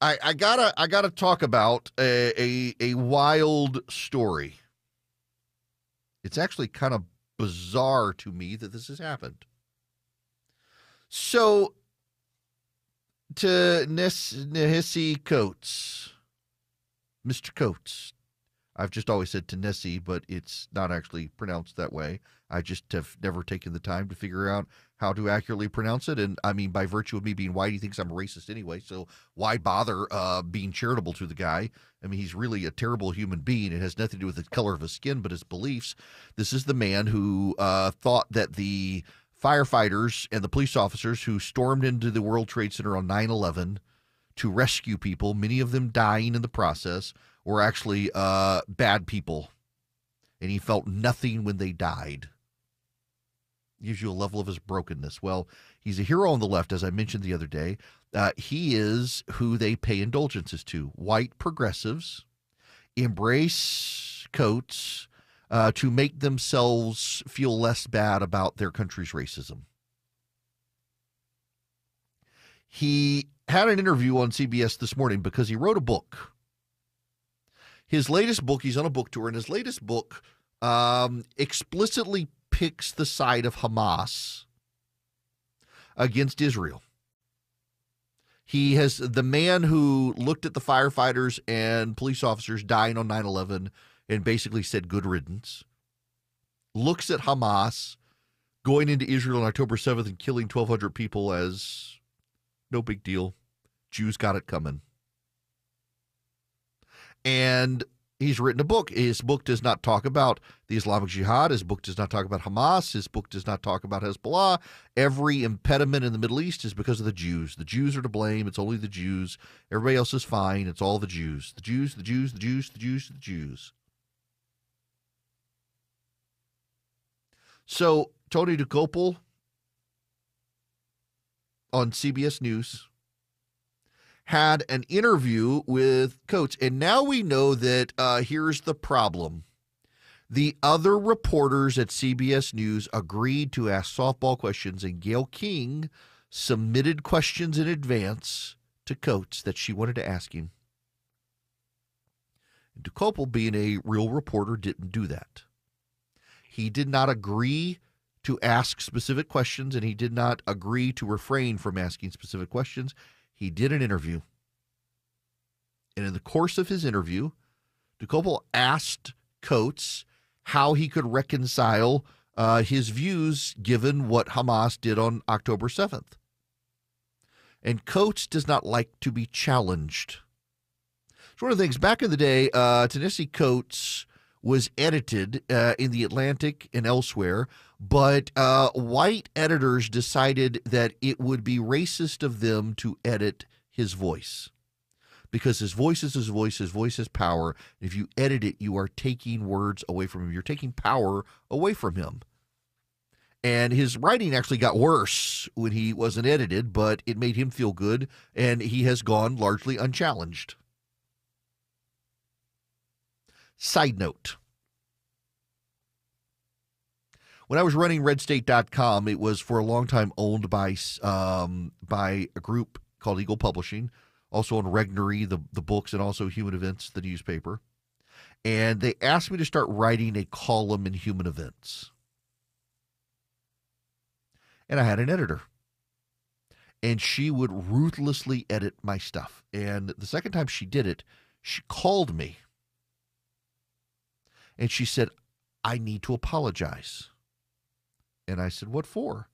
I gotta talk about a wild story. It's actually kind of bizarre to me that this has happened. So, Ta-Nehisi Coates, Mr. Coates. I've just always said Ta-Nehisi, but it's not actually pronounced that way. I just have never taken the time to figure out how to accurately pronounce it. And I mean, by virtue of me being white, he thinks I'm a racist anyway. So why bother being charitable to the guy? I mean, he's really a terrible human being. It has nothing to do with the color of his skin, but his beliefs. This is the man who thought that the firefighters and the police officers who stormed into the World Trade Center on 9/11 to rescue people, many of them dying in the process, were actually bad people. And he felt nothing when they died. Gives you a level of his brokenness. Well, he's a hero on the left, as I mentioned the other day. He is who they pay indulgences to. White progressives embrace Coates to make themselves feel less bad about their country's racism. He had an interview on CBS this morning because he wrote a book. His latest book, he's on a book tour, and his latest book explicitly picks the side of Hamas against Israel. He has the man who looked at the firefighters and police officers dying on 9/11 and basically said good riddance, looks at Hamas going into Israel on October 7th and killing 1,200 people as no big deal. Jews got it coming. And he's written a book. His book does not talk about the Islamic Jihad. His book does not talk about Hamas. His book does not talk about Hezbollah. Every impediment in the Middle East is because of the Jews. The Jews are to blame. It's only the Jews. Everybody else is fine. It's all the Jews. The Jews, the Jews, the Jews, the Jews, the Jews. So Tony Dokoupil on CBS News had an interview with Coates, and now we know that here's the problem. The other reporters at CBS News agreed to ask softball questions, and Gayle King submitted questions in advance to Coates that she wanted to ask him. And Dokoupil, being a real reporter, didn't do that. He did not agree to ask specific questions, and he did not agree to refrain from asking specific questions. He did an interview. And in the course of his interview, Dokoupil asked Coates how he could reconcile his views given what Hamas did on October 7th. And Coates does not like to be challenged. It's one of the things, back in the day, Ta-Nehisi Coates was edited in The Atlantic and elsewhere, but white editors decided that it would be racist of them to edit his voice. Because his voice is his voice is power. If you edit it, you are taking words away from him. You're taking power away from him. And his writing actually got worse when he wasn't edited, but it made him feel good, and he has gone largely unchallenged. Side note. When I was running redstate.com, it was for a long time owned by a group called Eagle Publishing, also on Regnery, the books, and also Human Events, the newspaper. And they asked me to start writing a column in Human Events. And I had an editor. And she would ruthlessly edit my stuff. And the second time she did it, she called me. And she said, I need to apologize. And I said, what for?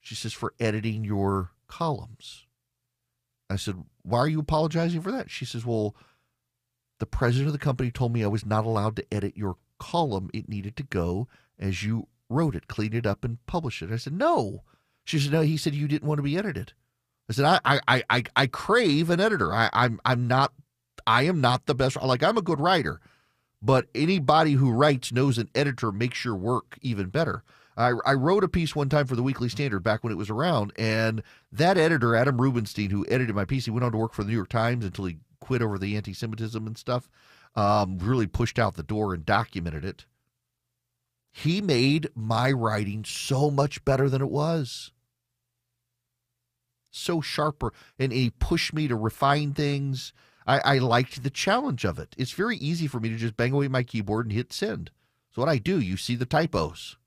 She says, for editing your columns. I said, why are you apologizing for that? She says, well, the president of the company told me I was not allowed to edit your column. It needed to go as you wrote it, clean it up, and publish it. I said, no. She said, no, he said you didn't want to be edited. I said, I crave an editor. I am not the best. Like, I'm a good writer. But anybody who writes knows an editor makes your work even better. I wrote a piece one time for the Weekly Standard back when it was around, and that editor, Adam Rubenstein, who edited my piece, he went on to work for the New York Times until he quit over the anti-Semitism and stuff, really pushed out the door and documented it. He made my writing so much better than it was. so sharper, and he pushed me to refine things. I liked the challenge of it. It's very easy for me to just bang away my keyboard and hit send. So what I do, you see the typos.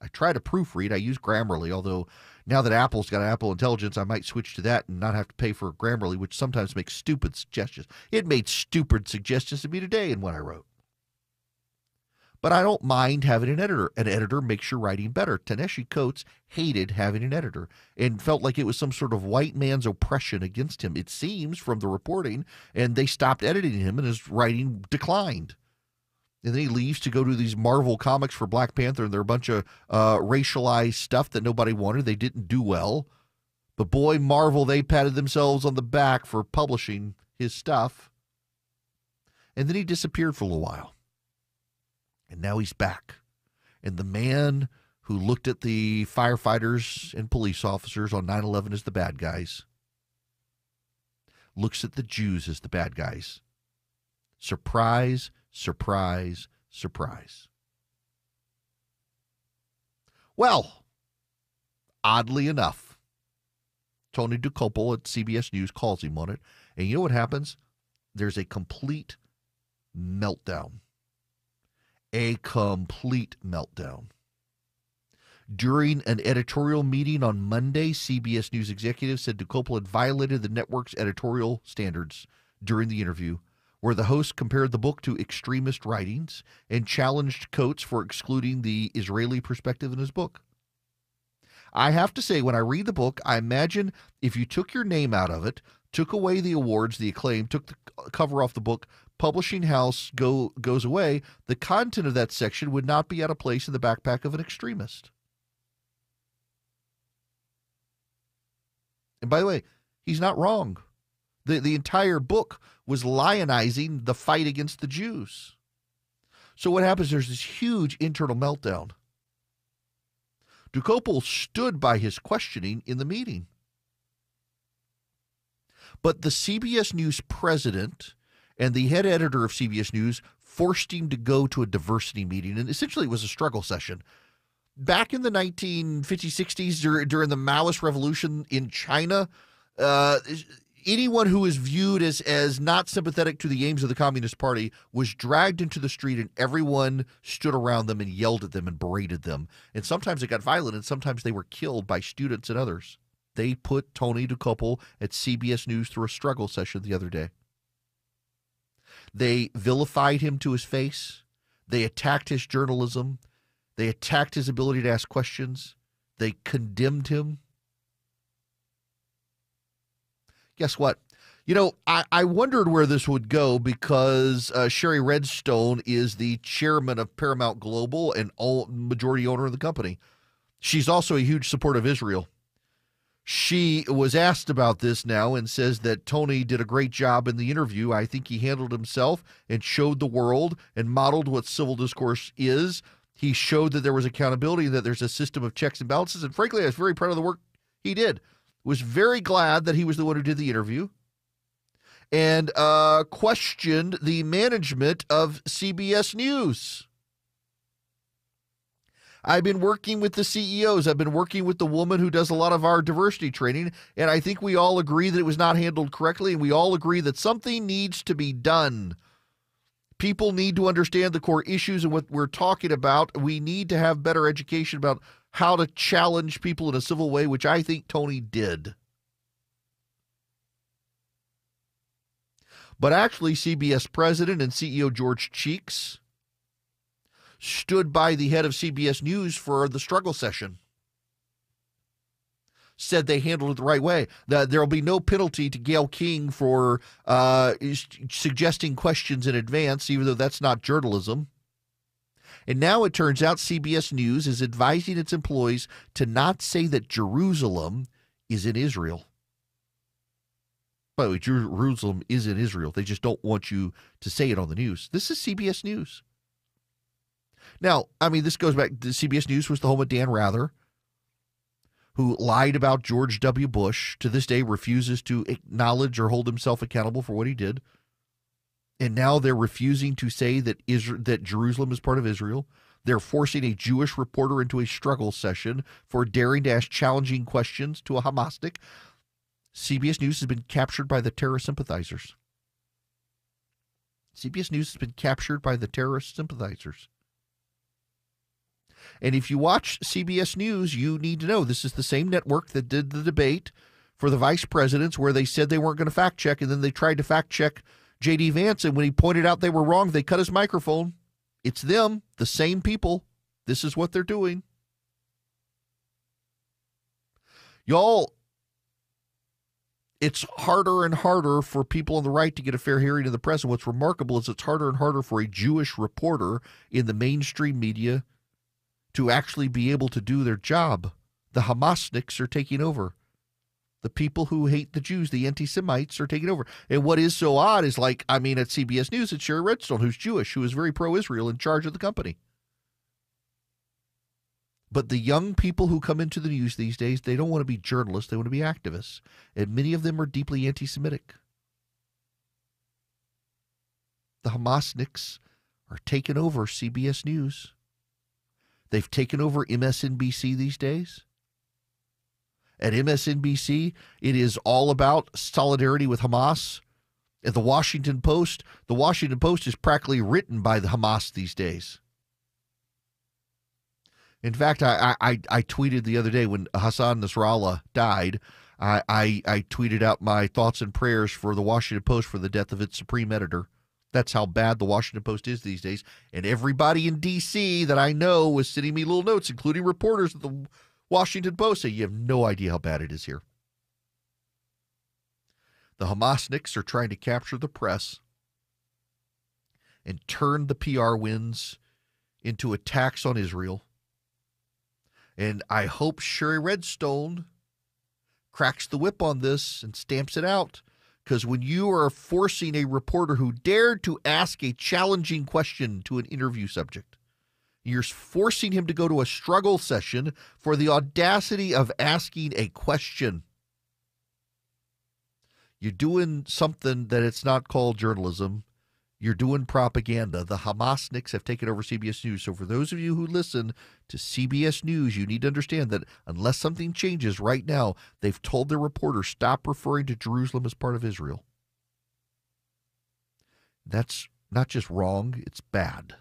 I try to proofread. I use Grammarly, although now that Apple's got Apple Intelligence, I might switch to that and not have to pay for Grammarly, which sometimes makes stupid suggestions. It made stupid suggestions to me today in what I wrote. But I don't mind having an editor. An editor makes your writing better. Ta-Nehisi Coates hated having an editor and felt like it was some sort of white man's oppression against him, it seems, from the reporting, and they stopped editing him and his writing declined. And then he leaves to go to these Marvel comics for Black Panther, and they're a bunch of racialized stuff that nobody wanted. They didn't do well. But boy, Marvel, they patted themselves on the back for publishing his stuff. And then he disappeared for a little while. And now he's back. And the man who looked at the firefighters and police officers on 9/11 as the bad guys looks at the Jews as the bad guys. Surprise, surprise, surprise. Well, oddly enough, Tony Dokoupil at CBS News calls him on it. And you know what happens? There's a complete meltdown. A complete meltdown. During an editorial meeting on Monday, CBS News executives said Dokoupil had violated the network's editorial standards during the interview, where the host compared the book to extremist writings and challenged Coates for excluding the Israeli perspective in his book. I have to say, when I read the book, I imagine if you took your name out of it, took away the awards, the acclaim, took the cover off the book, publishing house goes away, the content of that section would not be out of place in the backpack of an extremist. And by the way, he's not wrong. The entire book was lionizing the fight against the Jews. So what happens, there's this huge internal meltdown. Dokoupil stood by his questioning in the meeting. But the CBS News president and the head editor of CBS News forced him to go to a diversity meeting, and essentially it was a struggle session. Back in the 1950s, 60s, during the Maoist revolution in China, anyone who was viewed as not sympathetic to the aims of the Communist Party was dragged into the street, and everyone stood around them and yelled at them and berated them. And sometimes it got violent, and sometimes they were killed by students and others. They put Tony Dokoupil at CBS News through a struggle session the other day. They vilified him to his face. They attacked his journalism. They attacked his ability to ask questions. They condemned him. Guess what? You know, I wondered where this would go because Sherry Redstone is the chairman of Paramount Global and majority owner of the company. She's also a huge supporter of Israel. She was asked about this now and says that Tony did a great job in the interview. I think he handled himself and showed the world and modeled what civil discourse is. He showed that there was accountability, that there's a system of checks and balances. And frankly, I was very proud of the work he did. Was very glad that he was the one who did the interview and questioned the management of CBS News. I've been working with the CEOs. I've been working with the woman who does a lot of our diversity training, and I think we all agree that it was not handled correctly, and we all agree that something needs to be done. People need to understand the core issues and what we're talking about. We need to have better education about how to challenge people in a civil way, which I think Tony did. But actually, CBS president and CEO George Cheeks stood by the head of CBS News for the struggle session. Said they handled it the right way. That there will be no penalty to Gayle King for suggesting questions in advance, even though that's not journalism. And now it turns out CBS News is advising its employees to not say that Jerusalem is in Israel. By the way, Jerusalem is in Israel. They just don't want you to say it on the news. This is CBS News. Now, I mean, this goes back to CBS News was the home of Dan Rather, who lied about George W. Bush, to this day refuses to acknowledge or hold himself accountable for what he did. And now they're refusing to say that that Jerusalem is part of Israel. They're forcing a Jewish reporter into a struggle session for daring to ask challenging questions to a Hamasnik. CBS News has been captured by the terrorist sympathizers. CBS News has been captured by the terrorist sympathizers. And if you watch CBS News, you need to know this is the same network that did the debate for the vice presidents where they said they weren't going to fact check, and then they tried to fact check JD Vance, and when he pointed out they were wrong, they cut his microphone. It's them, the same people. This is what they're doing. Y'all, it's harder and harder for people on the right to get a fair hearing in the press. And what's remarkable is it's harder and harder for a Jewish reporter in the mainstream media to actually be able to do their job. The Hamasniks are taking over. The people who hate the Jews, the anti-Semites, are taking over. And what is so odd is, at CBS News, it's Sherry Redstone, who's Jewish, who is very pro-Israel, in charge of the company. But the young people who come into the news these days, they don't want to be journalists. They want to be activists. And many of them are deeply anti-Semitic. The Hamasniks are taking over CBS News. They've taken over MSNBC these days. At MSNBC, it is all about solidarity with Hamas. At the Washington Post is practically written by the Hamas these days. In fact, I tweeted the other day when Hassan Nasrallah died, I tweeted out my thoughts and prayers for the Washington Post for the death of its supreme editor. That's how bad the Washington Post is these days. And everybody in D.C. that I know was sending me little notes, including reporters at the Washington Post, say, you have no idea how bad it is here. The Hamasniks are trying to capture the press and turn the PR wins into attacks on Israel. And I hope Sherry Redstone cracks the whip on this and stamps it out. Because when you are forcing a reporter who dared to ask a challenging question to an interview subject, you're forcing him to go to a struggle session for the audacity of asking a question. You're doing something that it's not called journalism. You're doing propaganda. The Hamasniks have taken over CBS News. So for those of you who listen to CBS News, you need to understand that unless something changes right now, they've told their reporters, stop referring to Jerusalem as part of Israel. That's not just wrong, it's bad.